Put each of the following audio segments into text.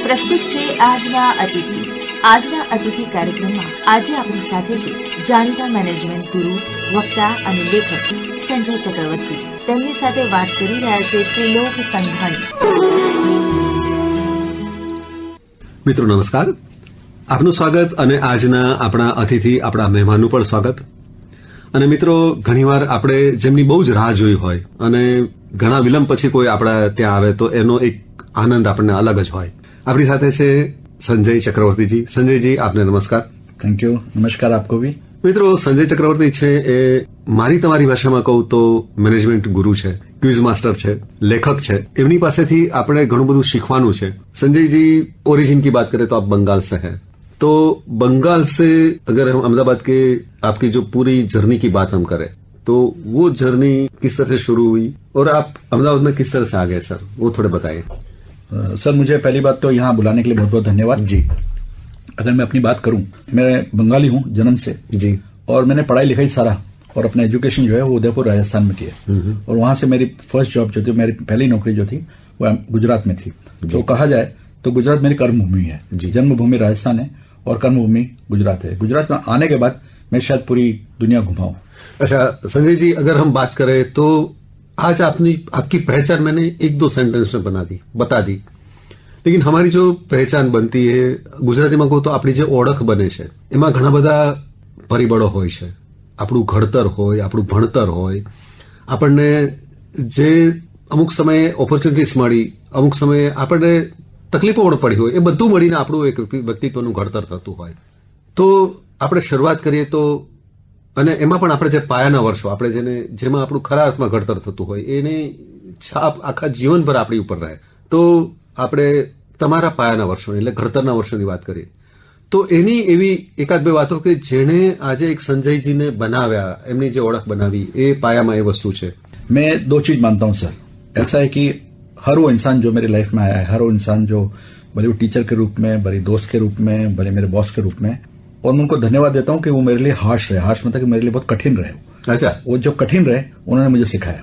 પ્રસ્તુત છે આજના અતિથિ. આજના અતિથિ કાર્યક્રમમાં આજે આપણી સાથે છે જાણીતા મેનેજમેન્ટ ગુરુ, વક્તા અને લેખક સંજય ચક્રવર્તી. તેમની સાથે વાત કરી રહ્યા છે ત્રિલોક સંઘાણી. મિત્રો નમસ્કાર, આપનું સ્વાગત અને આજના આપણા અતિથિ, આપણા મહેમાનનું પણ સ્વાગત. અને મિત્રો, ઘણીવાર આપણે જેમની બહુ જ રાહ જોઈ હોય અને ઘણા વિલંબ પછી કોઈ આપણા ત્યાં આવે તો એનો એક આનંદ આપણને અલગ જ હોય. આપણી સાથે છે સંજય ચક્રવર્તીજી. સંજયજી, આપને નમસ્કાર. Thank you. નમસ્કાર આપકો ભી. મિત્રો, સંજય ચક્રવર્તી છે એ મારી તમારી ભાષામાં કહું તો મેનેજમેન્ટ ગુરુ છે, ક્વિઝ માસ્ટર છે, લેખક છે. એમની પાસેથી આપણે ઘણું બધું શીખવાનું છે. संजय जी, ओरिजिन की बात करें तो आप बंगाल से हैं, तो बंगाल से अगर हम अहमदाबाद के आपकी जो पूरी जर्नी की बात हम करें तो वो जर्नी किस तरह से शुरू हुई और आप अहमदाबाद में किस तरह से आ गए सर, वो थोड़े बताइए. सर, मुझे पहली बात तो यहाँ बुलाने के लिए बहुत बहुत धन्यवाद जी. अगर मैं अपनी बात करूं, मैं बंगाली हूं जन्म से जी, और मैंने पढ़ाई लिखाई सारा और अपना एजुकेशन जो है वो उदयपुर राजस्थान में किया. और वहां से मेरी फर्स्ट जॉब जो थी, मेरी पहली नौकरी जो थी वो गुजरात में थी. तो कहा जाए तो गुजरात मेरी कर्मभूमि है. जन्मभूमि राजस्थान है और कर्मभूमि गुजरात है. गुजरात में आने के बाद मैं शायद पूरी दुनिया घुमाऊं. अच्छा संजय जी, अगर हम बात करें तो आज आपकी पहचान मैंने एक दो सेंटेंस में बता दी, लेकिन हमारी जो पहचान बनती है गुजरातीમાં કહું તો આપણી જે ઓળખ બને છે એમાં ઘણા બધા પરિબળો હોય છે. આપણું ઘડતર હોય, આપણું ભણતર હોય, આપણને જે અમુક સમયે ઓપોર્ચ્યુનિટીઝ મળી, અમુક સમયે આપણને તકલીફો પણ પડી હોય, એ બધું મળીને આપણું એક વ્યક્તિત્વનું ઘડતર થતું હોય. તો આપણે શરૂઆત કરીએ તો, અને એમાં પણ આપણે જે પાયાના વર્ષો, આપણે જેમાં આપણું ખરા અર્થમાં ઘડતર થતું હોય એની છાપ આખા જીવનભર આપણી ઉપર રહે. તો આપણે તમારા પાયાના વર્ષો એટલે ઘડતરના વર્ષોની વાત કરીએ તો એની એવી એકાદ બે વાતો કે જેણે આજે એક સંજયજીને બનાવ્યા, એમની જે ઓળખ બનાવી, એ પાયામાં એ વસ્તુ છે. मैं दो चीज मानता हूं सर. ऐसा है कि हर वो इंसान जो मेरी लाइफ में आया है, हर वो इंसान जो भले वो टीचर के रूप में, भले दोस्त के रूप में, भले मेरे बॉस के रूप में, और मैं उनको धन्यवाद देता हूं कि वो मेरे लिए हार्श रहे. हार्श मतलब कि मेरे लिए बहुत कठिन रहे. अच्छा, वो जो कठिन रहे उन्होंने मुझे सिखाया.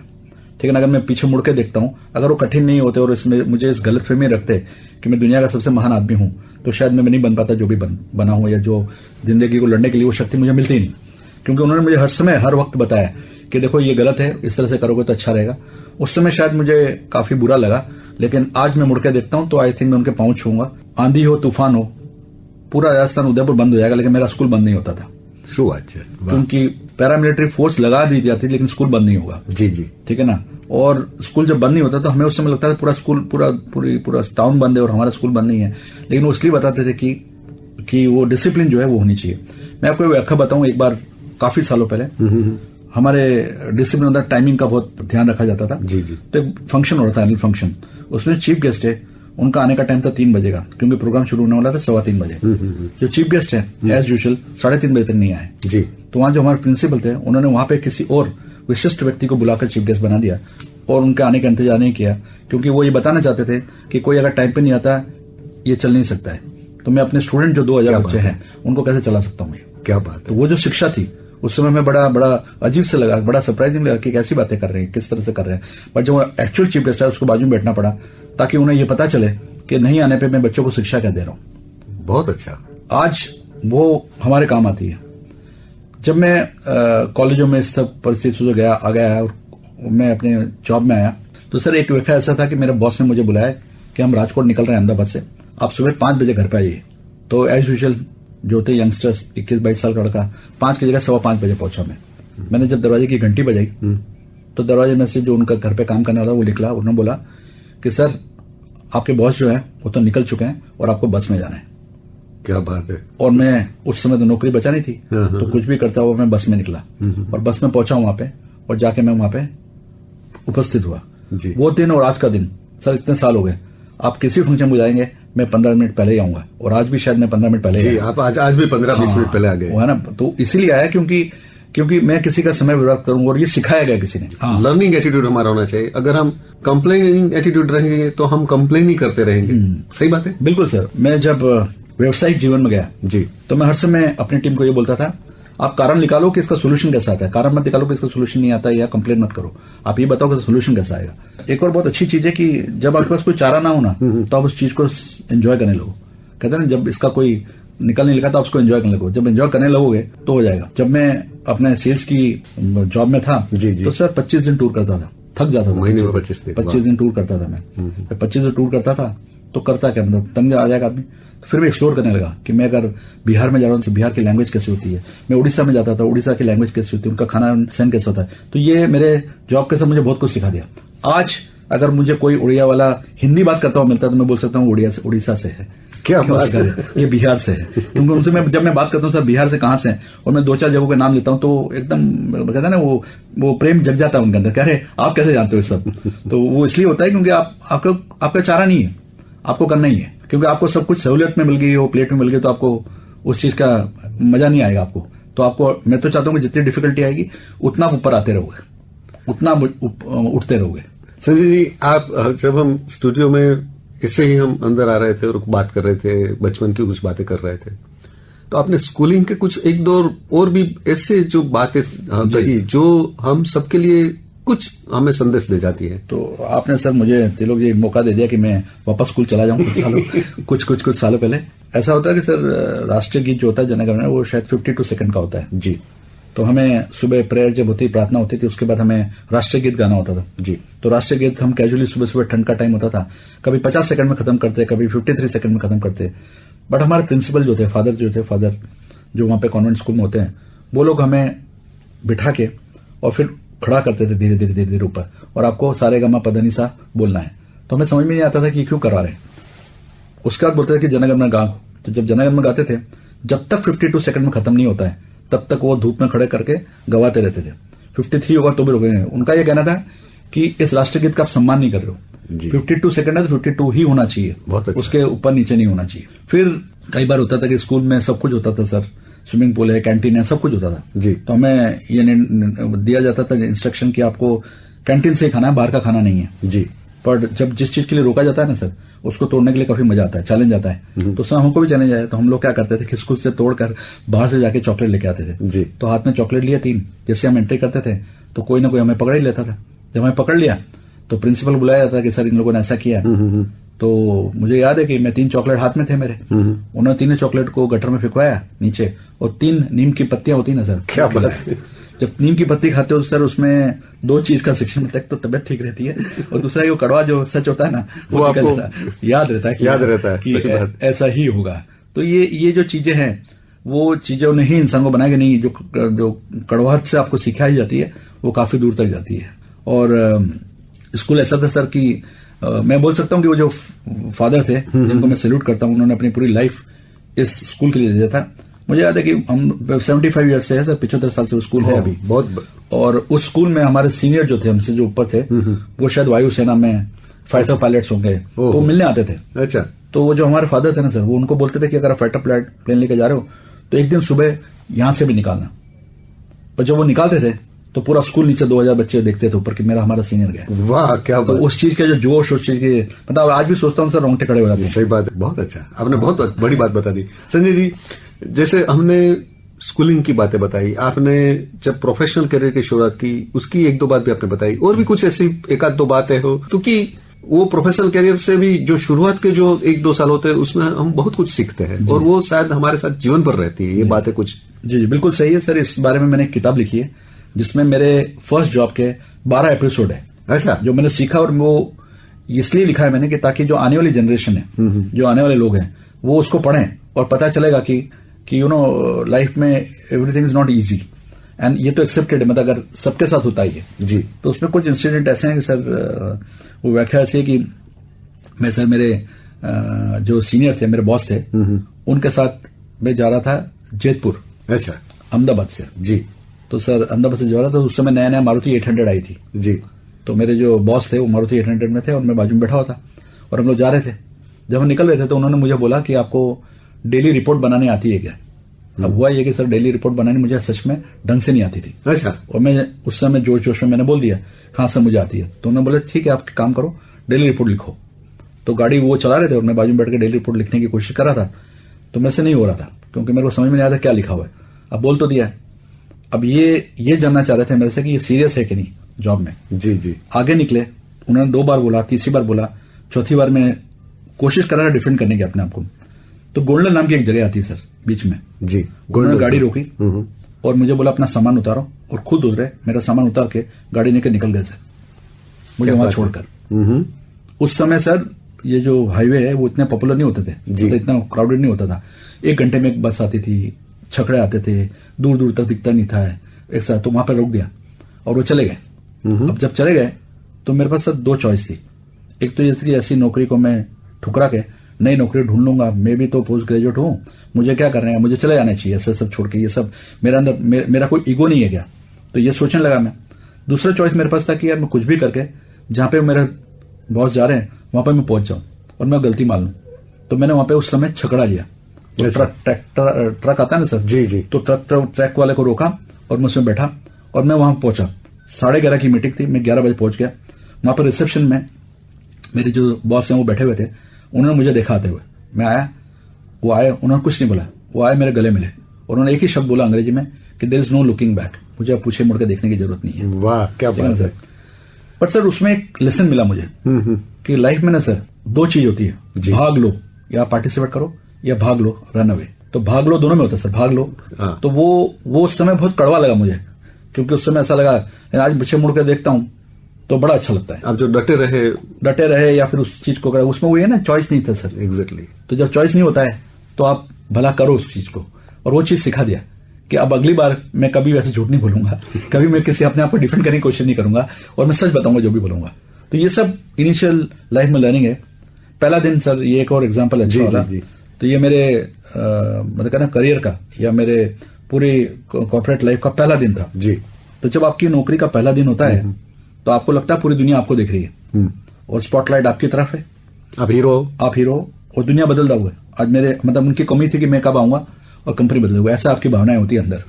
ठीक है ना. अगर मैं पीछे मुड़ के देखता हूं, अगर वो कठिन नहीं होते और इसमें मुझे इस गलतफहमी रखते कि मैं दुनिया का सबसे महान आदमी हूं, तो शायद मैं नहीं बन पाता जो भी बना हूं, या जो जिंदगी को लड़ने के लिए वो शक्ति मुझे मिलती ही नहीं. क्योंकि उन्होंने मुझे हर समय हर वक्त बताया कि देखो ये गलत है, इस तरह से करोगे तो अच्छा रहेगा. उस समय शायद मुझे काफी बुरा लगा, लेकिन आज मैं मुड़ के देखता हूं तो आई थिंक मैं उनके पांव छूंगा. आंधी हो, तूफान हो, पूरा राजस्थान उदयपुर बंद हो जाएगा, लेकिन मेरा स्कूल बंद नहीं होता था. શું વાત છે. क्योंकि पैरामिलिट्री फोर्स लगा दी जाती, लेकिन स्कूल बंद नहीं होगा. जी जी, ठीक है ना. और स्कूल जब बंद नहीं होता तो हमें उस समय लगता था पूरा स्कूल, पूरा टाउन बंद है और हमारा स्कूल बंद नहीं है. लेकिन वो इसलिए बताते थे कि वो डिसिप्लिन जो है वो होनी चाहिए. मैं आपको व्याख्या बताऊं. एक बार काफी सालों पहले हमारे डिसिप्लिन अंदर टाइमिंग का बहुत ध्यान रखा जाता था. जी जी. तो एक फंक्शन हो रहा था, एनुअल फंक्शन. उसमें चीफ गेस्ट है, उनका आने का टाइम था 3 बजे का, क्योंकि प्रोग्राम शुरू होने वाला था 3:15 बजे. जो चीफ गेस्ट है एज यूजुअल 3:30 बजे तक नहीं आए. जी. तो वहां जो हमारे प्रिंसिपल थे उन्होंने वहां पे किसी और विशिष्ट व्यक्ति को बुलाकर चीफ गेस्ट बना दिया और उनके आने का इंतजार नहीं किया, क्योंकि वो ये बताना चाहते थे कि कोई अगर टाइम पे नहीं आता ये चल नहीं सकता है. तो मैं अपने स्टूडेंट जो 2000 बच्चे हैं उनको कैसे चला सकता हूँ. क्या बात. तो वो जो शिक्षा थी उस समय में बड़ा अजीब से लगा, बड़ा सरप्राइजिंग लगा कि कैसी बातें कर रहे हैं, किस तरह से कर रहे हैं. बट जो एक्चुअल चीफ गेस्ट है उसको बाजू में बैठना पड़ा ताकि उन्हें ये पता चले कि नहीं आने पे मैं बच्चों को शिक्षा क्या दे रहा हूं. बहुत अच्छा. आज वो हमारे काम आती है. जब मैं कॉलेजों में सब परिस्थिति से आ गया और मैं अपने जॉब में आया तो सर एक वाक़या ऐसा था कि मेरे बॉस ने मुझे बुलाया कि हम राजकोट निकल रहे हैं अहमदाबाद से, आप सुबह 5 बजे घर पे आइए. तो एज यूजुअल जो थे यंगस्टर्स, 21-22 साल का लड़का, 5 की जगह 5:15 बजे पहुंचा मैं. मैंने जब दरवाजे की घंटी बजाई तो दरवाजे में से जो उनका घर पे काम करने वाला वो निकला. उन्होंने बोला कि सर आपके बॉस जो है वो तो निकल चुके हैं और आपको बस में जाना है. क्या बात है. और मैं उस समय तो नौकरी बचा नहीं थी, तो कुछ भी करता हुआ मैं बस में निकला और बस में पहुंचा वहां पे और जाके मैं वहां पे उपस्थित हुआ. वो दिन और आज का दिन सर इतने साल हो गए, आप किसी फंक्शन में जाएंगे मैं 15 मिनट पहले ही आऊंगा, और आज भी शायद मैं 15 मिनट पहले जी, आप आज भी 15-20 मिनट पहले आ गए. वो है ना. तो इसीलिए आया क्योंकि मैं किसी का समय बर्बाद करूंगा और ये सिखाया गया किसी ने. लर्निंग एटीट्यूड हमारा होना चाहिए. अगर हम कंप्लेनिंग एटीट्यूड रहेंगे तो हम कंप्लेन ही करते रहेंगे. सही बात है. बिल्कुल सर. मैं जब व्यवसायिक जीवन में गया जी तो मैं हर समय अपनी टीम को ये बोलता था आप कारण निकालो कि इसका सोल्यूशन कैसा आता है, कारण मत निकालो कि इसका सोल्यूशन नहीं आता है या कंप्लेन मत करो, आप ये बताओ कि सोल्यूशन कैसा आएगा। एक और बहुत अच्छी चीज है कि जब आपके पास कोई चारा ना हो ना तो आप उस चीज को एंजॉय करने लगो। कहते हैं ना, जब इसका कोई निकल नहीं लगा तो आप उसको एंजॉय करने लगो, जब एंजॉय करने लगोगे तो हो जाएगा। जब मैं अपने सेल्स की जॉब में था तो सर 25 दिन टूर करता था, थक जाता था। महीने में 25 दिन टूर करता था मैं। 25 दिन टूर करता था तो करता क्या, मतलब तंग आ जाएगा आदमी। तो फिर भी एक्सप्लोर करने लगा कि मैं अगर बिहार में जा रहा हूँ तो बिहार की लैंग्वेज कैसी होती है, मैं उड़ीसा में जाता था, उड़ीसा की लैंग्वेज कैसी होती है, उनका खाना सहन कैसा होता है। तो ये मेरे जॉब के साथ मुझे बहुत कुछ सिखा दिया। आज अगर मुझे कोई उड़िया वाला हिंदी बात करता हुआ मिलता है तो मैं बोल सकता हूँ उड़ीसा से है। क्या बात है, ये बिहार से है। क्योंकि उनसे जब मैं बात करता हूँ सर बिहार से कहाँ से है, और मैं 2-4 जगहों के नाम लेता हूँ तो एकदम कहता है ना वो प्रेम जग जाता है उनके अंदर, कह रहे आप कैसे जानते हो सब। तो वो इसलिए होता है क्योंकि आपका चारा नहीं है, आपको करना ही है। क्योंकि आपको सब कुछ सहूलियत में मिल गई हो, प्लेट में मिल गई, तो आपको उस चीज का मजा नहीं आएगा आपको। तो आपको मैं तो चाहता हूँ कि जितनी डिफिकल्टी आएगी उतना ऊपर आते रहोगे, उतना उठते रहोगे। संजय जी, आप जब हम स्टूडियो में इससे ही हम अंदर आ रहे थे और बात कर रहे थे, बचपन की कुछ बातें कर रहे थे, तो आपने स्कूलिंग के कुछ 1-2 और भी ऐसे जो बातें कही जो हम सबके लिए कुछ हमें संदेश दे जाती है। तो आपने सर मुझे तिलोक जी मौका दे दिया कि मैं वापस स्कूल चला जाऊं कुछ सालों पहले। ऐसा होता है कि सर राष्ट्रीय गीत जो होता है जन गण मन वो शायद 52 सेकंड का होता है जी। तो हमें सुबह प्रेयर जब होती, प्रार्थना होती थी, उसके बाद हमें राष्ट्रीय गीत गाना होता था जी। तो राष्ट्रीय गीत हम कैजुअली सुबह ठंड का टाइम होता था, कभी 50 सेकंड में खत्म करते, कभी 53 सेकंड में खत्म करते। बट हमारे प्रिंसिपल जो थे, फादर जो वहां पे कॉन्वेंट स्कूल में होते हैं, वो लोग हमें बिठा के और फिर खड़ा करते थे धीरे धीरे ऊपर, और आपको सारे गमा पधनी सा बोलना है। तो हमें समझ में नहीं आता था कि क्यों करवा रहे हैं। उसके बाद बोलते थे कि जनगण मन गाओ। तो जब जनगण मन गाते थे, जब तक 52 सेकंड में खत्म नहीं होता है तब तक वो धूप में खड़े करके गवाते रहते थे। 53 होगा तो भी रुकेंगे। उनका यह कहना था कि इस राष्ट्रीय गीत का आप सम्मान नहीं कर रहे हो। 52 सेकंड है तो 52 ही होना चाहिए, बहुत अच्छा। उसके ऊपर नीचे नहीं होना चाहिए। फिर कई बार होता था कि स्कूल में सब कुछ होता था सर, स्विमिंग पूल है, कैंटीन है, सब कुछ होता था जी। तो हमें ये दिया जाता था इंस्ट्रक्शन कि आपको कैंटीन से ही खाना है, बाहर का खाना नहीं है जी। पर जब जिस चीज के लिए रोका जाता है ना सर, उसको तोड़ने के लिए काफी मजा आता है, चैलेंज आता है। तो सर हमको भी चैलेंज आया, तो हम लोग क्या करते थे, खिसखुस से तोड़कर बाहर से जाके चॉकलेट लेके आते थे जी। तो हाथ में चॉकलेट लिया 3, जैसे हम एंट्री करते थे तो कोई ना कोई हमें पकड़ ही लेता था। जब हमें पकड़ लिया तो प्रिंसिपल बुलाया जाता कि सर इन लोगों ने ऐसा किया। तो मुझे याद है कि मैं 3 चॉकलेट हाथ में थे मेरे, उन्होंने 3 चॉकलेट को गटर में फेंकवाया नीचे, और 3 नीम की पत्तियां होती ना सर, क्या बात है। जब नीम की पत्ती खाते हो तो सर उसमें 2 चीज का शिक्षण मिलता है, तो तबियत ठीक रहती है, और दूसरा वो कड़वा जो सच होता है ना वो आपको याद रहता है कि ऐसा ही होगा। तो ये जो चीजें हैं वो चीजों ने ही इंसान को बनाया कि नहीं, जो कड़वाहट से आपको सिखाई जाती है वो काफी दूर तक जाती है। और स्कूल ऐसा था सर कि मैं बोल सकता हूं कि वो जो फादर थे जिनको मैं सैल्यूट करता हूं, उन्होंने अपनी पूरी लाइफ इस स्कूल के लिए दिया था। मुझे याद है कि हम 75 ईयर्स से है सर, 75 साल से वो स्कूल है अभी बहुत। और उस स्कूल में हमारे सीनियर जो थे, हमसे जो ऊपर थे, वो शायद वायुसेना में फाइटर पायलट्स होंगे, तो मिलने आते थे। अच्छा। तो वो जो हमारे फादर थे ना सर, वो उनको बोलते थे कि अगर आप फाइटर प्लेन लेके जा रहे हो तो एक दिन सुबह यहां से भी निकालना। और जब वो निकालते थे तो पूरा स्कूल नीचे 2000 बच्चे देखते थे ऊपर कि मेरा हमारा सीनियर गया। वाह क्या बात। तो उस चीज का जो जोश, उस चीज के मतलब आज भी सोचता हूँ सर, रोंगटे खड़े हो जाते हैं। सही बात है, बहुत अच्छा, आपने बहुत बड़ी बात बता दी। संजय जी, जैसे हमने स्कूलिंग की बातें बताई, आपने जब प्रोफेशनल करियर की शुरुआत की उसकी 1-2 बात भी आपने बताई, और भी कुछ ऐसी 1-2 बातें हो, क्योंकि वो प्रोफेशनल करियर से भी जो शुरुआत के जो 1-2 साल होते हैं उसमें हम बहुत कुछ सीखते हैं, और वो शायद हमारे साथ जीवन भर रहती है ये बातें कुछ। जी बिल्कुल सही है सर। इस बारे में मैंने एक किताब लिखी है जिसमें मेरे फर्स्ट जॉब के 12 एपिसोड है ऐसा जो मैंने सीखा, और वो इसलिए लिखा है मैंने कि ताकि जो आने वाली जनरेशन है, जो आने वाले लोग हैं, वो उसको पढ़ें और पता चलेगा कि यू नो लाइफ में everything is not easy, and ये तो एक्सेप्टेड है, मतलब अगर सबके साथ होता ही है जी। तो उसमें कुछ इंसिडेंट ऐसे हैं कि सर वो व्याख्या ऐसी है कि मैं सर मेरे जो सीनियर थे, मेरे बॉस थे, उनके साथ मैं जा रहा था जैतपुर, अच्छा, अहमदाबाद से जी। तो सर अहमदाबाद से जा रहा था, उस समय नया मारुति 800 आई थी जी। तो मेरे जो बॉस थे वो मारुति 800 में थे और मैं बाजू में बैठा हुआ था, और हम लोग जा रहे थे। जब हम निकल रहे थे तो उन्होंने मुझे बोला कि आपको डेली रिपोर्ट बनाने आती है क्या? अब हुआ ये कि सर डेली रिपोर्ट बनाने मुझे सच में ढंग से नहीं आती थी। अच्छा। और मैं उस समय जोश में मैंने बोल दिया हाँ सर मुझे आती है। तो उन्होंने बोला ठीक है आप काम करो, डेली रिपोर्ट लिखो। तो गाड़ी वो चला रहे थे और मैं बाजू में बैठ के डेली रिपोर्ट लिखने की कोशिश कर रहा था, तो मेरे से नहीं हो रहा था क्योंकि मेरे को समझ में नहीं आया था क्या लिखा हुआ है। अब बोल तो दिया अब ये जानना चाह रहे थे मेरे से कि ये सीरियस है कि नहीं जॉब में। जी जी। आगे निकले, उन्होंने 2 बार बोला, तीसरी बार बोला, चौथी बार में कोशिश कर रहा डिफेंड करने की अपने आप को। तो गोल्डन नाम की एक जगह आती है सर बीच में जी। उन्होंने गाड़ी रोकी और मुझे बोला अपना सामान उतारो, और खुद उतरे, मेरा सामान उतार के गाड़ी लेकर निकल गए सर, मुझे वहां छोड़कर। उस समय सर ये जो हाईवे है वो इतने पॉपुलर नहीं होते थे, तो इतना क्राउडेड नहीं होता था। 1 घंटे में एक बस आती थी, छकड़े आते थे, दूर दूर तक दिखता नहीं था एक साथ। तो वहां पर रोक दिया और वो चले गए। अब जब चले गए तो मेरे पास सर 2 चॉइस थी। एक तो जैसे कि ऐसी नौकरी को मैं ठुकरा के नई नौकरी ढूंढ लूंगा, मैं भी तो पोस्ट ग्रेजुएट हूं, मुझे क्या करना है, मुझे चले जाना चाहिए ऐसे सब छोड़ के, ये सब मेरा अंदर मेरा कोई ईगो नहीं है क्या, तो ये सोचने लगा मैं। दूसरा चॉइस मेरे पास था कि यार मैं कुछ भी करके जहां पे मेरे बॉस जा रहे हैं वहां पर मैं पहुंच जाऊं और मैं गलती मान लूं। तो मैंने वहां पे उस समय छकड़ा लिया, ट्रक आता है ना सर, जी जी। तो ट्रक वाले को रोका और मैं उसमें बैठा और मैं वहां पहुंचा। 11:30 की मीटिंग थी, मैं 11 बजे पहुंच गया। वहां पर रिसेप्शन में मेरे जो बॉस हैं वो बैठे हुए थे, उन्होंने मुझे देखा आते हुए। मैं आया, वो आए, उन्होंने कुछ नहीं बोला, वो आए मेरे गले मिले, उन्होंने एक ही शब्द बोला अंग्रेजी में कि there is no looking back, मुझे अब पीछे मुड़ के देखने की जरूरत नहीं है। वाह क्या बात है। बट सर उसमें एक लेसन मिला मुझे कि लाइफ में ना सर 2 चीज होती है, भाग लो या पार्टिसिपेट करो, या भाग लो रन अवे। तो भाग लो दोनों में होता है सर, भाग लो। तो वो उस समय बहुत कड़वा लगा मुझे, क्योंकि उस समय ऐसा लगा आज पीछे मुड़ के देखता हूं तो बड़ा अच्छा लगता है। आप जो डटे रहे या फिर उस चीज को करा, उसमें वो है ना चॉइस नहीं था सर। एग्जैक्टली। तो जब चॉइस नहीं होता है तो आप भला करो उस चीज को, और वो चीज सिखा दिया कि अब अगली बार मैं कभी वैसे झूठ नहीं बोलूंगा, कभी मैं किसी अपने आप को डिफेंड करने की कोशिश नहीं करूंगा, और मैं सच बताऊंगा जो भी बोलूंगा। तो ये सब इनिशियल लाइफ में लर्निंग है। पहला दिन सर, ये एक और एग्जाम्पल अच्छा वाला, तो ये मेरे मतलब कहना करियर का या मेरे पूरी कॉर्पोरेट लाइफ का पहला दिन था जी। तो जब आपकी नौकरी का पहला दिन होता है तो आपको लगता है पूरी दुनिया आपको देख रही है और स्पॉटलाइट आपकी तरफ है, आप हीरो और दुनिया बदल रहा हुआ है। आज मेरे मतलब उनकी कमी थी कि मैं कब आऊंगा और कंपनी बदल हुआ, ऐसा आपकी भावनाएं होती है अंदर।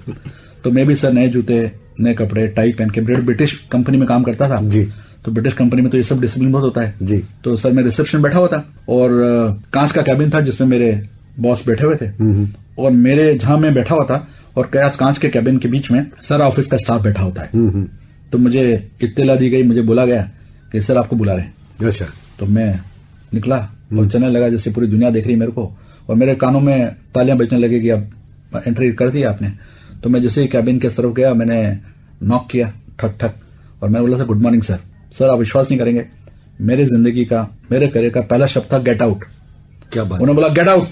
तो मैं भी सर नए जूते, नए कपड़े, टाई पहन के, ब्रिटिश कंपनी में काम करता था जी। तो ब्रिटिश कंपनी में तो ये सब डिसिप्लिन बहुत होता है जी। तो सर मैं रिसेप्शन बैठा हुआ था और कांच का कैबिन था जिसमें मेरे बॉस बैठे हुए थे, और मेरे जहां मैं बैठा हुआ था और कांच के कैबिन के बीच में सारा ऑफिस का स्टाफ बैठा होता है। तो मुझे इत्तला दी गई, मुझे बोला गया कि सर आपको बुला रहे हैं। अच्छा। तो मैं निकला और चलने लगा जैसे पूरी दुनिया देख रही मेरे को, और मेरे कानों में तालियां बजने लगी कि अब एंट्री कर दी आपने। तो मैं जैसे ही कैबिन के तरफ गया, मैंने नॉक किया ठक ठक, और मैंने बोला sir good morning sir. Sir आप विश्वास नहीं करेंगे, मेरे जिंदगी का, मेरे करियर का पहला शब्द था गेट आउट। क्या बात। उन्होंने बोला गेट आउट,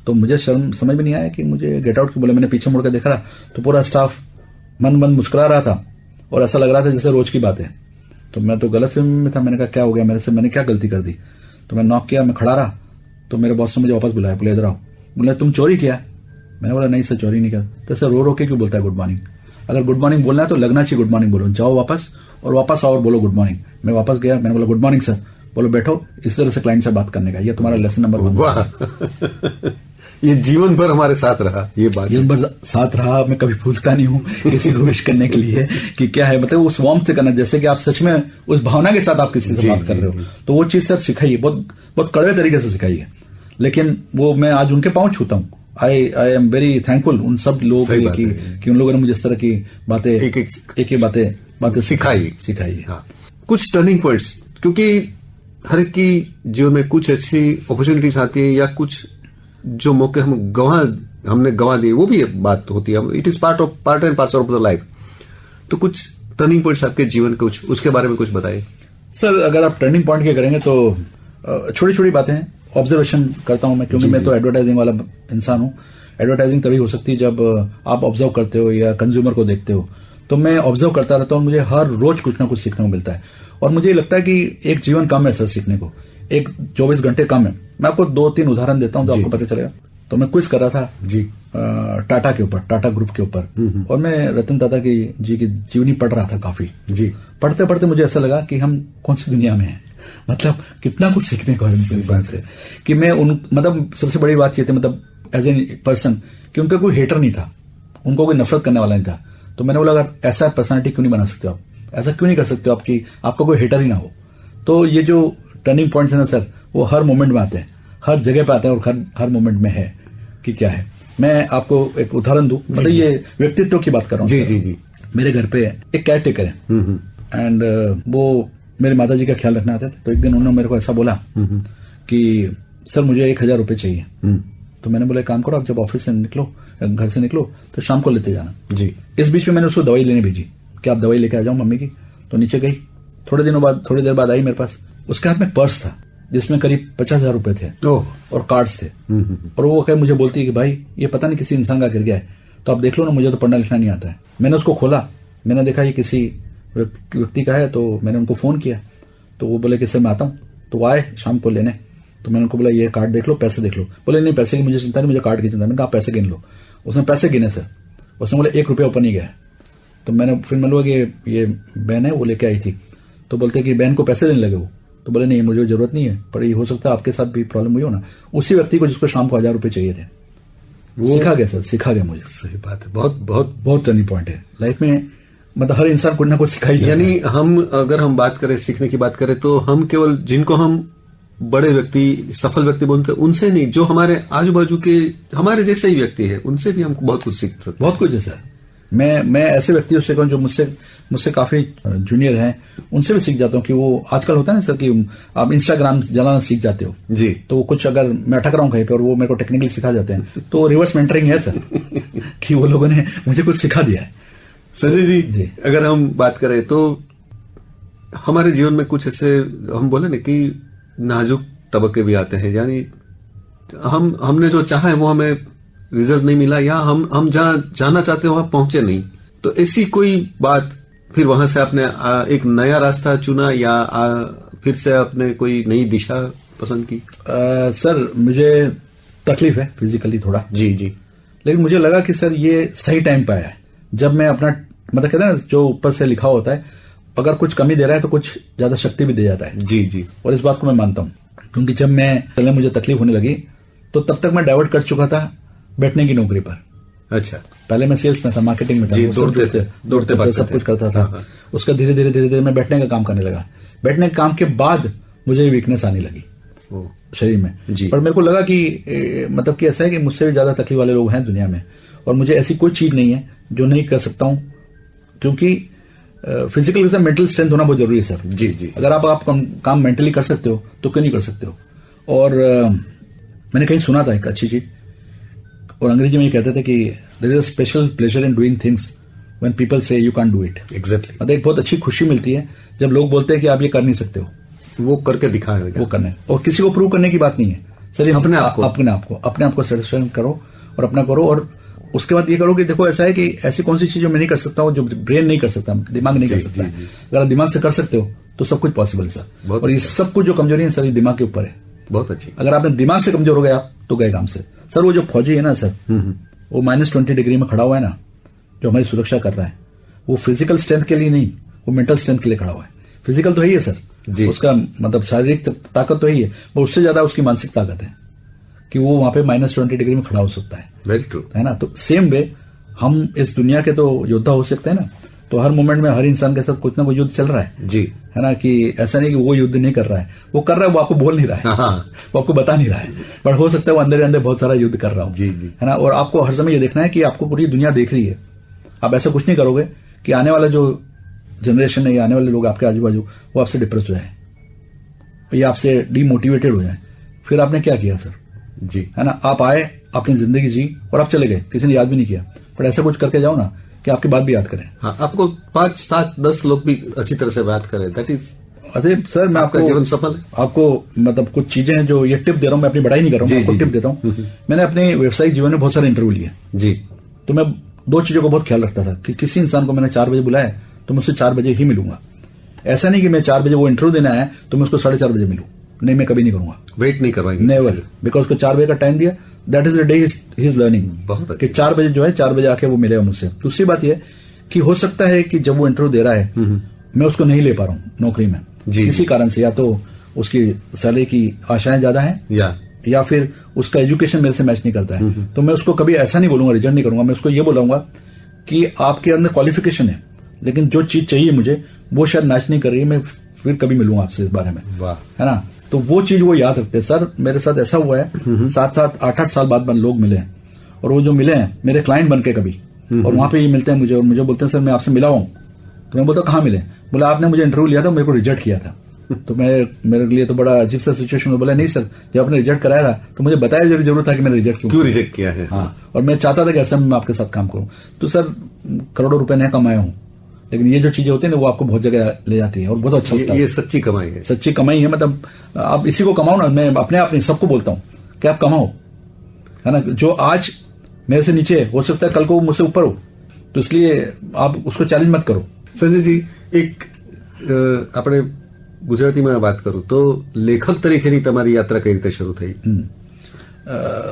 तो मुझे शर्म समझ में नहीं आया कि मुझे गेट आउट क्यों बोला। मैंने पीछे मुड़कर देखा तो पूरा स्टाफ मन मन मुस्कुरा रहा था और ऐसा लग रहा था जैसे रोज की बात है। तो मैं तो गलत फहमी में था, मैंने कहा क्या हो गया मेरे से, मैंने क्या गलती कर दी। तो मैं नॉक किया, मैं खड़ा रहा, तो मेरे बॉस ने मुझे वापस बुलाया, बोले इधर आओ। बोले तुम चोरी किया? मैंने बोला नहीं सर चोरी नहीं किया। तो सर रो रो के क्यों बोलता है गुड मॉर्निंग? अगर गुड मॉर्निंग बोलना है तो लगना चाहिए गुड मॉर्निंग बोलो, जाओ वापस और वापस आओ और बोलो गुड मॉर्निंग। मैं वापस गया, मैंने बोला गुड मॉर्निंग सर। बोलो बैठो, इस तरह से क्लाइंट से बात करने का, ये तुम्हारा लेसन नंबर 1। वाह ये जीवन भर हमारे साथ रहा, ये बात जीवन भर साथ रहा, मैं कभी भूलता नहीं हूँ किसी को विश करने के लिए कि क्या है, मतलब उस वार्मथ से करना, जैसे कि आप सच में उस भावना के साथ आप किसी से बात कर रहे हो। तो वो चीज सर सिखाई है, बहुत बहुत कड़वे तरीके से सिखाई है, लेकिन वो मैं आज उनके पांव छूता हूँ। आई एम वेरी थैंकफुल उन सब लोगों के लिए कि उन लोगों ने मुझे इस तरह की बातें एक बातें सिखाई है। हाँ। कुछ टर्निंग पॉइंट्स, क्योंकि हर एक की जीवन में कुछ अच्छी अपॉर्चुनिटीज आती है या कुछ जो मौके हमने गंवा दिए, वो भी एक बात होती है। It is part and parcel of the life. तो कुछ टर्निंग पॉइंट्स आपके जीवन के, उसके बारे में कुछ बताइए सर। अगर आप टर्निंग पॉइंट के करेंगे तो छोटी छोटी बातें हैं, ऑब्जर्वेशन करता हूं मैं, क्योंकि मैं तो एडवर्टाइजिंग वाला इंसान हूं। एडवर्टाइजिंग तभी हो सकती है जब आप ऑब्जर्व करते हो या कंज्यूमर को देखते हो। तो मैं ऑब्जर्व करता रहता हूं, मुझे हर रोज कुछ ना कुछ सीखने को मिलता है, और मुझे लगता है कि एक जीवन कम है सर सीखने को, एक 24 घंटे कम है। मैं आपको 2-3 उदाहरण देता हूं तो आपको पता चलेगा। तो मैं क्विज कर रहा था जी टाटा के ऊपर, टाटा ग्रुप के ऊपर, और मैं रतन टाटा की जीवनी पढ़ रहा था काफी जी। पढ़ते पढ़ते मुझे ऐसा लगा कि हम कौन सी दुनिया में हैं, मतलब कितना कुछ सीखने को है इंसान से, कि मैं मतलब सबसे बड़ी बात ये थी, मतलब एज ए पर्सन, कि उनका कोई हेटर नहीं था, उनको कोई नफरत करने वाला नहीं था। तो मैंने बोला अगर ऐसा पर्सनालिटी क्यों नहीं बना सकते आप, ऐसा क्यों नहीं कर सकते आप कि आपका कोई हेटर ही ना हो। तो ये जो टर्निंग पॉइंट्स है ना सर, वो हर मोमेंट में आते हैं, हर जगह पे आते हैं और हर मोमेंट में है कि क्या है। मैं आपको एक उदाहरण दूं, मतलब ये व्यक्तित्व की बात कर रहा हूँ। जी जी जी। मेरे घर पे एक केयर टेकर है एंड वो मेरे माता जी का ख्याल रखना आते थे। तो एक दिन उन्होंने मेरे को ऐसा बोला कि सर मुझे 1,000 रुपए चाहिए। तो मैंने बोला काम करो, आप जब ऑफिस से निकलो, घर से निकलो तो शाम को लेते जाना जी। इस बीच में मैंने उसको दवाई लेने भेजी कि आप दवाई लेके आ जाओ मम्मी की। तो नीचे गई, थोड़ी देर बाद आई मेरे पास। उसके हाथ में एक पर्स था जिसमें करीब 50,000 रुपए थे और कार्ड्स थे। और वो कहीं मुझे बोलती है कि भाई ये पता नहीं किसी इंसान का गिर गया है, तो आप देख लो ना, मुझे तो पढ़ना लिखना नहीं आता है। मैंने उसको खोला, मैंने देखा ये किसी व्यक्ति का है। तो मैंने उनको फोन किया, तो वो बोले कि सर मैं आता हूँ। तो वो आए शाम को लेने। तो मैंने उनको बोला ये कार्ड देख लो, पैसे देख लो। बोले नहीं पैसे की मुझे चिंता नहीं, मुझे कार्ड की चिंता। मैंने कहा आप पैसे गिन लो। उसने पैसे गिने सर, उसने बोले 1 रुपया ऊपर नहीं गया। तो मैंने फिर मैं बोला कि ये बहन है वो लेके आई थी। तो बोलते कि बहन को पैसे देने लगे वो। तो बोले नहीं मुझे जरूरत नहीं है, पर ये हो सकता है आपके साथ भी प्रॉब्लम हुई हो ना। उसी व्यक्ति को जिसको शाम को 1,000 रुपए चाहिए थे, वो सिखा गया सर, सिखा गया मुझे। सही बात है, बहुत बहुत बहुत टर्निंग पॉइंट है लाइफ में। मतलब हर इंसान कुछ ना कुछ सिखाई जाता है। यानी अगर हम बात करें, सीखने की बात करें, तो हम केवल जिनको हम बड़े व्यक्ति, सफल व्यक्ति बोलते हैं, उनसे नहीं, जो हमारे आजू बाजू के हमारे जैसे ही व्यक्ति है, उनसे भी हम बहुत कुछ सीख सकते हैं। बहुत कुछ है सर। मैं ऐसे व्यक्तियों से कहूँ जो मुझसे काफी जूनियर हैं, उनसे भी सीख जाता हूँ। कि वो आजकल होता है ना सर कि आप इंस्टाग्राम चलाना सीख जाते हो जी। तो वो कुछ अगर मैं अटक रहा हूँ कहीं पे और वो मेरे को टेक्निकली सिखा जाते हैं, तो रिवर्स मेंटरिंग है सर कि वो लोगों ने मुझे कुछ सिखा दिया है। संजय जी, अगर हम बात करें तो हमारे जीवन में कुछ ऐसे हम बोले ना कि नाजुक तबके भी आते हैं। यानी हमने जो चाहा है वो हमें रिजल्ट नहीं मिला, या हम जहां जाना चाहते हैं वहां पहुंचे नहीं। तो ऐसी कोई बात, फिर वहां से आपने एक नया रास्ता चुना, या फिर से आपने कोई नई दिशा पसंद की? सर मुझे तकलीफ है फिजिकली थोड़ा जी जी, लेकिन मुझे लगा कि सर ये सही टाइम पे आया है। जब मैं अपना मतलब कहते हैं ना, जो ऊपर से लिखा होता है, अगर कुछ कमी दे रहा है तो कुछ ज्यादा शक्ति भी दे जाता है। जी जी। और इस बात को मैं मानता हूं, क्योंकि जब पहले मुझे तकलीफ होने लगी तो तब तक मैं डाइवर्ट कर चुका था बैठने की नौकरी पर। अच्छा। पहले मैं सेल्स में था, मार्केटिंग में था, दौड़ते सब कुछ करता था। उसका धीरे धीरे मैं बैठने का काम करने लगा। बैठने के काम के बाद मुझे वीकनेस आने लगी शरीर में। पर मेरे को लगा कि मतलब कि ऐसा है कि मुझसे भी ज्यादा तकलीफ वाले लोग हैं दुनिया में, और मुझे ऐसी कोई चीज नहीं है जो नहीं कर सकता हूं। क्योंकि फिजिकल के साथ मेंटल स्ट्रेंथ होना बहुत जरूरी है सर। जी जी। अगर आप काम मेंटली कर सकते हो तो क्यों नहीं कर सकते हो। और मैंने कहीं सुना था एक अच्छी चीज, और अंग्रेजी में ये कहते थे कि there is a special pleasure in doing things when people say you can't do it. Exactly. मतलब एक बहुत अच्छी खुशी मिलती है जब लोग बोलते हैं कि आप ये कर नहीं सकते हो, वो करके दिखाएं। वो करने, और किसी को प्रूव करने की बात नहीं है सर। ये अपने आप को सेटिस्फाई करो और अपना करो। और उसके बाद ये करो कि देखो ऐसा है कि ऐसी कौन सी चीज मैं नहीं कर सकता हूँ जो ब्रेन नहीं कर सकता, दिमाग नहीं कर सकता। अगर आप दिमाग से कर सकते हो तो सब कुछ पॉसिबल है सर। और ये सब कुछ जो कमजोरी है सर, ये दिमाग के ऊपर है। बहुत अच्छी। अगर आपने दिमाग से कमजोर हो गए आप तो गए काम से सर। वो जो फौजी है ना सर, वो -20 डिग्री में खड़ा हुआ है ना, जो हमारी सुरक्षा कर रहा है, वो फिजिकल स्ट्रेंथ के लिए नहीं, वो मेंटल स्ट्रेंथ के लिए खड़ा हुआ है। फिजिकल तो ही है सर जी, उसका मतलब शारीरिक ताकत तो ही है, पर उससे ज्यादा उसकी मानसिक ताकत है कि वो वहां पे -20 डिग्री में खड़ा हो सकता है। वेरी ट्रू, है ना। तो सेम वे हम इस दुनिया के तो योद्धा हो सकते हैं ना। तो हर मोमेंट में हर इंसान के साथ कुछ ना कुछ युद्ध चल रहा है जी, है ना। कि ऐसा नहीं कि वो युद्ध नहीं कर रहा है, वो कर रहा है, वो आपको बोल नहीं रहा है, वो आपको बता नहीं रहा है, बट हो सकता है वो अंदर अंदर बहुत सारा युद्ध कर रहा हो जी जी, है ना। और आपको हर समय ये देखना है कि आपको पूरी दुनिया देख रही है। आप ऐसा कुछ नहीं करोगे कि आने वाला जो जनरेशन है या आने वाले लोग आपके आजू बाजू वो आपसे डिप्रेस हो जाए या आपसे डीमोटिवेटेड हो जाए। फिर आपने क्या किया सर जी, है ना। आप आए, अपनी जिंदगी जी और आप चले गए, किसी ने याद भी नहीं किया। पर ऐसा कुछ करके जाओ ना कि आपकी बात भी याद करें। हाँ, आपको 5, 7, 10 लोग भी अच्छी तरह से बात करें, दैट इज अरे सर मैं आपका जीवन सफल है। आपको मतलब कुछ चीजें हैं जो ये टिप दे रहा हूं, मैं अपनी बढ़ाई नहीं कर रहा हूं, आपको टिप देता हूं। मैंने अपने व्यवसायिक जीवन में बहुत सारे इंटरव्यू लिए जी, तो मैं 2 चीजों को बहुत ख्याल रखता था कि किसी इंसान को मैंने 4 बजे बुलाया तो मैं उससे 4 बजे ही मिलूंगा। ऐसा नहीं कि मैं 4 बजे वो इंटरव्यू देना है तो मैं उसको 4:30 बजे मिलूं, नहीं, मैं कभी नहीं करूंगा, वेट नहीं करवाएंगे, नेवर। बिकॉज उसको 4 बजे का टाइम दिया, that is the day he is learning. बहुत कि 4 बजे जो है 4 बजे आके वो मिलेगा मुझसे। दूसरी बात यह कि हो सकता है कि जब वो इंटरव्यू दे रहा है मैं उसको नहीं ले पा रहा हूं नौकरी में किसी कारण से, या तो उसकी सैलरी की आशाएं ज्यादा हैं या फिर उसका एजुकेशन मेरे से मैच नहीं करता है। तो मैं उसको कभी ऐसा नहीं बोलूंगा, रिजेक्ट नहीं करूंगा। मैं उसको ये बोलूंगा कि आपके अंदर क्वालिफिकेशन है, लेकिन जो चीज चाहिए मुझे वो शायद मैच नहीं कर रही है, मैं फिर कभी मिलूंगा आपसे इस बारे में, है ना। तो वो चीज वो याद रखते हैं। सर मेरे साथ ऐसा हुआ है, 7-8 साल बाद लोग मिले और वो जो मिले हैं मेरे क्लाइंट बन के कभी, और वहां पे ये मिलते हैं मुझे और मुझे बोलते हैं सर मैं आपसे मिला हूं। तो मैं बोलता हूं कहाँ मिले? बोला आपने मुझे इंटरव्यू लिया था, मेरे को रिजेक्ट किया था। तो मेरे लिए तो बड़ा अजीब सा सिचुएशन में बोला नहीं सर, जब आपने रिजेक्ट कराया था तो मुझे बताया जरूर था कि मैंने क्यों रिजेक्ट किया है। हाँ, और मैं चाहता था कि ऐसा मैं आपके साथ काम करूं। तो सर करोड़ों रुपए नहीं कमाया हूं, लेकिन ये जो चीजें होती है ना वो आपको बहुत जगह ले जाती है और बहुत अच्छा लगता है। ये सच्ची कमाई है, सच्ची कमाई है। मतलब आप इसी को कमाओ ना, मैं अपने आप नहीं सबको बोलता हूं कि आप कमाओ, है ना। जो आज मेरे से नीचे हो सकता है कल को मुझसे ऊपर हो, तो इसलिए आप उसको चैलेंज मत करो। संजय जी, एक આપણે ગુજરાતીમાં વાત કરું તો લેખક તરીકેની તમારી યાત્રા કઈ રીતે શરૂ થઈ?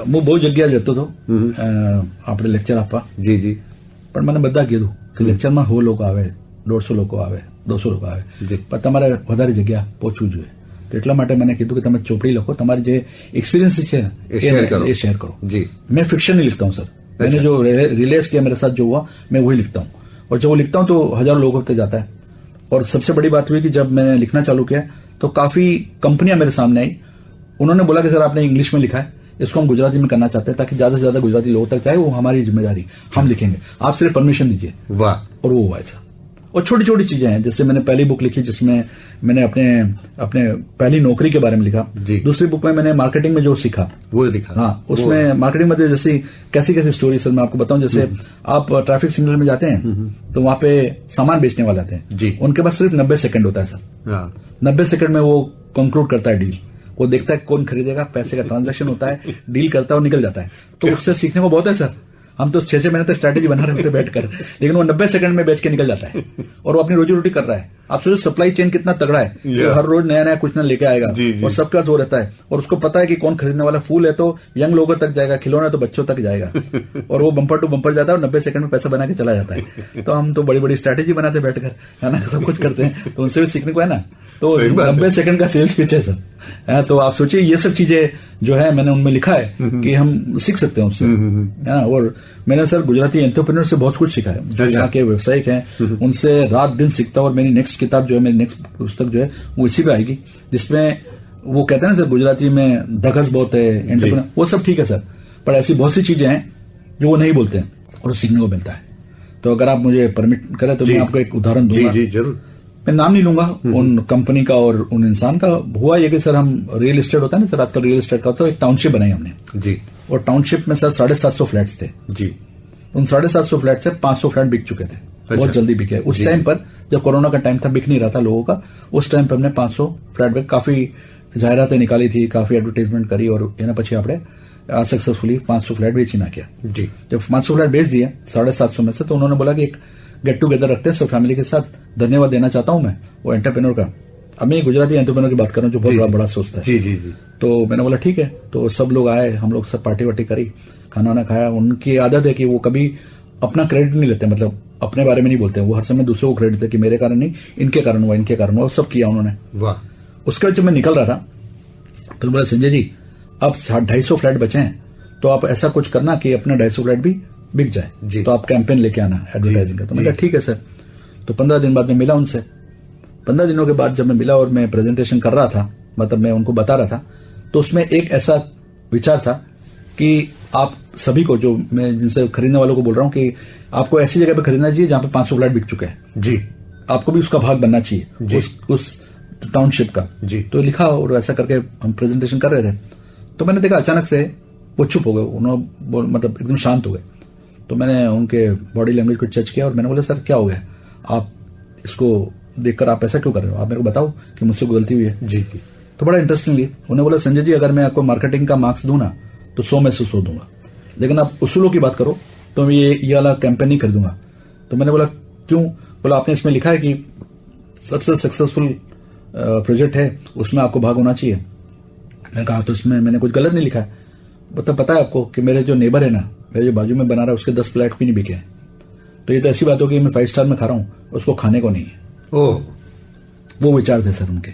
હું બહુ જગ્યા જતો હતો આપણે લેક્ચર આપવા, જી જી, પણ મને બધા કીધું કે લેક્ચરમાં 100 લોકો આવે, 150 લોકો આવે, 200 લોકો આવે, પણ તમારે વધારે જગ્યા પહોંચવું જોઈએ। તો એટલા માટે મને કીધું કે તમે ચોપડી લખો, તમારી જે એક્સપિરિયન્સ છે એ શેર કરો। जी, मैं फिक्शन नहीं लिखता हूँ सर, मैंने जो रिलेज किया मेरे साथ जो हुआ मैं वही लिखता हूँ, और जब वो लिखता हूँ तो हजारों लोगों तक जाता है। और सबसे बड़ी बात हुई कि जब मैंने लिखना चालू किया तो काफी कंपनियां मेरे सामने आई, उन्होंने बोला कि सर आपने इंग्लिश में लिखा है, इसको हम गुजराती में करना चाहते हैं ताकि ज्यादा से ज्यादा गुजराती लोगों तक जाए, वो हमारी जिम्मेदारी, हम लिखेंगे, आप सिर्फ परमिशन दीजिए। वाह। और वो हुआ ऐसा। और छोटी छोटी चीजें हैं, जैसे मैंने पहली बुक लिखी जिसमें मैंने अपने पहली नौकरी के बारे में लिखा, दूसरी बुक में मैंने मार्केटिंग में जो सीखा वो लिखा। हाँ, उसमें मार्केटिंग में जैसे कैसी कैसी स्टोरी सर मैं आपको बताऊं। जैसे आप ट्रैफिक सिग्नल में जाते हैं तो वहां पे सामान बेचने वाले आते हैं, उनके पास सिर्फ 90 सेकंड होता है सर। 90 सेकंड में वो कंक्लूड करता है डील, वो देखता है कौन खरीदेगा, पैसे का ट्रांजैक्शन होता है, डील करता है और निकल जाता है। तो उससे सीखने को बहुत है सर। हम तो 6 महीने तक स्ट्रैटेजी बना रहे होते बैठकर, लेकिन वो 90 सेकंड में बेच के निकल जाता है और वो अपनी रोजी रोटी कर रहा है। आप सोचो सप्लाई चेन कितना तगड़ा है, तो हर रोज नया नया कुछ ना लेके आएगा और सबका जोर रहता है, और उसको पता है कि कौन खरीदने वाला। फूल है तो यंग लोगों तक जाएगा, खिलौना है तो बच्चों तक जाएगा, और वो बम्पर टू बम्पर जाता है और 90 सेकंड में पैसा बना के चला जाता है। तो हम तो बड़ी बड़ी स्ट्रैटेजी बनाते बैठकर, है ना, सब कुछ करते हैं, तो उनसे भी सीखने को है ना। तो 90 सेकंड का सेल्स पिच है सर। तो आप सोचिए ये सब चीजें जो है मैंने उनमें लिखा है कि हम सीख सकते हैं उससे, है ना। और मैंने सर गुजराती एंटरप्रेन्योर से बहुत कुछ सीखा है, जो यहाँ के व्यवसायिक हैं उनसे रात दिन सीखता हूं। और मेरी नेक्स्ट किताब जो है, मेरी नेक्स्ट पुस्तक जो है वो इसी पे आएगी, जिसमें वो कहते हैं ना सर गुजराती में धगस बहुत है एंटरप्रेन्योर, वो सब ठीक है सर, पर ऐसी बहुत सी चीजें हैं जो वो नहीं बोलते हैं और सीखने को मिलता है। तो अगर आप मुझे परमिट करें तो मैं आपको एक उदाहरण दूंगा। जी जरूर। मैं नाम नहीं लूंगा उन कंपनी का और उन इंसान का। हुआ ये कि सर हम रियल एस्टेट होता है ना सर, आजकल रियल एस्टेट का, तो एक टाउनशिप बनाई हमने जी, और टाउनशिप में सर 750 फ्लैट्स थे जी। उन 750 फ्लैट से 500 फ्लैट बिक चुके थे। अच्छा। बहुत जल्दी बिके उस टाइम पर, जब कोरोना का टाइम था, बिक नहीं रहा था लोगों का, उस टाइम पर हमने 500 फ्लैट बिक, काफी जाहिरातें निकाली थी, काफी एडवर्टाइजमेंट करी, और एना पछी आपने सक्सेसफुली 500 फ्लैट बेची ना किया जी। जब 500 फ्लैट बेच दिए 750 में से, तो उन्होंने बोला कि एक गेट टुगेदर रखते हैं सब फैमिली के साथ, धन्यवाद देना चाहता हूं मैं वो एंटरप्रेन्योर का। अब मैं गुजराती एंटरप्रेन्योर की बात कर रहा हूं जो बहुत बड़ा सोचता है जी जी जी। तो मैंने बोला ठीक है, तो सब लोग आए, हम लोग सब पार्टी वार्टी करी, खाना वाना खाया। उनकी आदत है कि वो कभी अपना क्रेडिट नहीं लेते, मतलब अपने बारे में नहीं बोलते, वो हर समय दूसरों को क्रेडिट देते कि मेरे कारण नहीं, इनके कारण हुआ, इनके कारण हुआ, सब किया उन्होंने। वाह। उसके बाद जब मैं निकल रहा था तो बोला संजय जी अब 250 फ्लैट बचे हैं, तो आप ऐसा कुछ करना कि अपना 250 फ्लैट भी बिक जाए, तो आप कैंपेन लेके आना एडवर्टाइजिंग का। तो मैंने कहा ठीक है सर। तो 15 दिन बाद मैं मिला उनसे। 15 दिनों के बाद जब मैं मिला और मैं प्रेजेंटेशन कर रहा था, मतलब मैं उनको बता रहा था, तो उसमें एक ऐसा विचार था कि आप सभी को, जो मैं जिनसे खरीदने वालों को बोल रहा हूं, कि आपको ऐसी जगह पे खरीदना चाहिए जहां पे 500 फ्लैट बिक चुके हैं जी, आपको भी उसका भाग बनना चाहिए उस टाउनशिप का जी। तो लिखा और ऐसा करके हम प्रेजेंटेशन कर रहे थे, तो मैंने देखा अचानक से वो चुप हो गए, उन्होंने मतलब एकदम शांत हो गए। तो मैंने उनके बॉडी लैंग्वेज को चेक किया और मैंने बोला सर क्या हो गया, आप इसको देखकर आप ऐसा क्यों कर रहे हो, आप मेरे को बताओ कि मुझसे कोई गलती हुई है जी। तो बड़ा इंटरेस्टिंगली उन्होंने बोला संजय जी अगर मैं आपको मार्केटिंग का मार्क्स दूं ना तो 100 में से 100 दूंगा, लेकिन आप उसूलों की बात करो तो मैं ये वाला कैंपेन नहीं खरीदूंगा। तो मैंने बोला क्यों? बोला आपने इसमें लिखा है कि सबसे सक्सेसफुल प्रोजेक्ट है उसमें आपको भाग होना चाहिए। मैंने कहा तो इसमें मैंने कुछ गलत नहीं लिखा है। मतलब पता है आपको कि मेरे जो नेबर है ना, मेरे जो बाजू में बना रहा है, उसके 10 फ्लैट भी नहीं बिके हैं, तो ये तो ऐसी बात होगी मैं 5 स्टार में खा रहा हूं, उसको खाने को नहीं है। वो विचार थे सर उनके।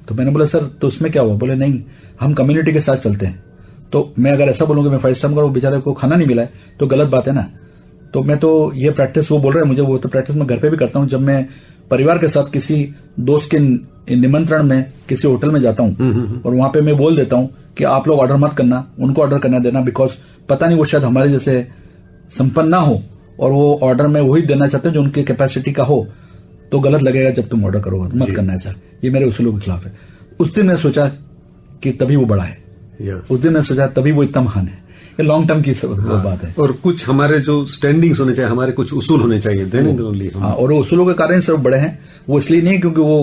तो मैंने बोला सर तो उसमें क्या हुआ? बोले नहीं, हम कम्युनिटी के साथ चलते हैं, तो मैं अगर ऐसा बोलूंगा मैं 5 स्टार में वो बेचारे को खाना नहीं मिला है तो गलत बात है ना। तो मैं तो ये प्रैक्टिस, वो बोल रहे हैं मुझे, वो तो प्रैक्टिस मैं घर पे भी करता हूं। जब मैं परिवार के साथ किसी दोस्त के निमंत्रण में किसी होटल में जाता हूं और वहां पे मैं बोल देता हूं कि आप लोग ऑर्डर मत करना, उनको ऑर्डर करने देना, बिकॉज पता नहीं वो शायद हमारे जैसे संपन्न ना हो और वो ऑर्डर में वही देना चाहते हैं जो उनकी कैपेसिटी का हो, तो गलत लगेगा जब तुम ऑर्डर करोगे, मत करना ऐसा। ये मेरे उसूलों के खिलाफ है। उस दिन मैं सोचा कि तभी वो बड़ा है, उस दिन मैं सोचा तभी वो इतना महान है। ये लॉन्ग टर्म की वो बात है। और कुछ हमारे जो स्टैंडिंग्स होने चाहिए, हमारे कुछ उसूल होने चाहिए, और वो उसूलों के कारण सब बड़े हैं। वो इसलिए नहीं क्योंकि वो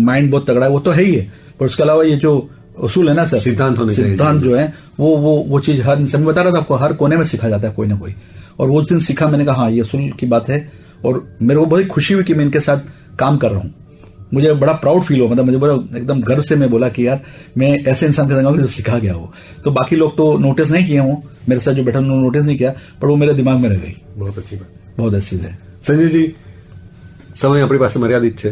माइंड बहुत तगड़ा है, वो तो है ही है, पर उसके अलावा ये जो उसूल है ना सर, सिद्धांत होने चाहिए, सिद्धांत जो है वो चीज हर इंसान, बता रहा था आपको, हर कोने में सिखा जाता है कोई ना कोई। और वो दिन सीखा मैंने, कहा हाँ ये उसूल की बात है। और मेरे को बड़ी खुशी हुई कि मैं इनके साथ काम कर रहा हूँ। मुझे बड़ा प्राउड फील हुआ, मतलब मुझे बड़ा एकदम गर्व से मैं बोला कि यार मैं ऐसे इंसान के संग जो सिखा गया वो। तो बाकी लोग तो नोटिस नहीं किए हों, मेरे साथ जो बैठे उन्होंने नोटिस नहीं किया, पर वो मेरे दिमाग में रह गई। बहुत अच्छी बात, बहुत अच्छी है। સંજય જી, સમય આપણી પાસે મર્યાદિત છે।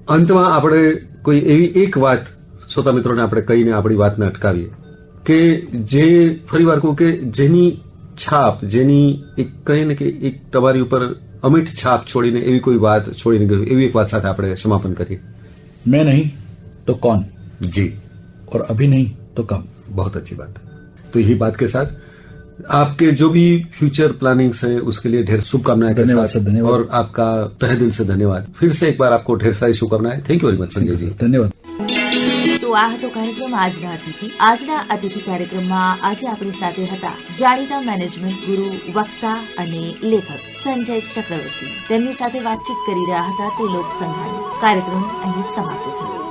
અંતમાં આપણે કોઈ એવી એક વાત શ્રોતા મિત્રોને આપણે કહીને આપણી વાતને અટકાવીએ કે જે ફરીવાર કહું કે જેની છાપ, જેની એક કહીએ ને કે એક તમારી ઉપર અમીઠ છાપ છોડીને એવી કોઈ વાત છોડીને ગયું, એવી એક વાત સાથે આપણે સમાપન કરીએ। मैं नहीं तो कौन, जी, और अभी नहीं तो कब। बहुत अच्छी बात। तो यही बात के साथ आपके जो भी फ्यूचर प्लानिंग्स हैं उसके लिए ढेर शुभकामनाएं। धन्यवाद सर, धन्यवाद। और आपका तहे दिल से धन्यवाद। फिर से एक बार आपको ढेर सारी शुभकामनाएं। Thank you very much Sanjay ji. धन्यवाद। તો આ હતો કાર્યક્રમ આજના અતિથિ। આજના અતિથિ કાર્યક્રમમાં આજે આપણી સાથે હતા જાણીતા મેનેજમેન્ટ ગુરુ, વક્તા અને લેખક સંજય ચક્રવર્તી। તેમની સાથે વાતચીત કરી રહ્યા હતા તે લોક સંઘાણી। કાર્યક્રમ અહીં સમાપ્ત થયો।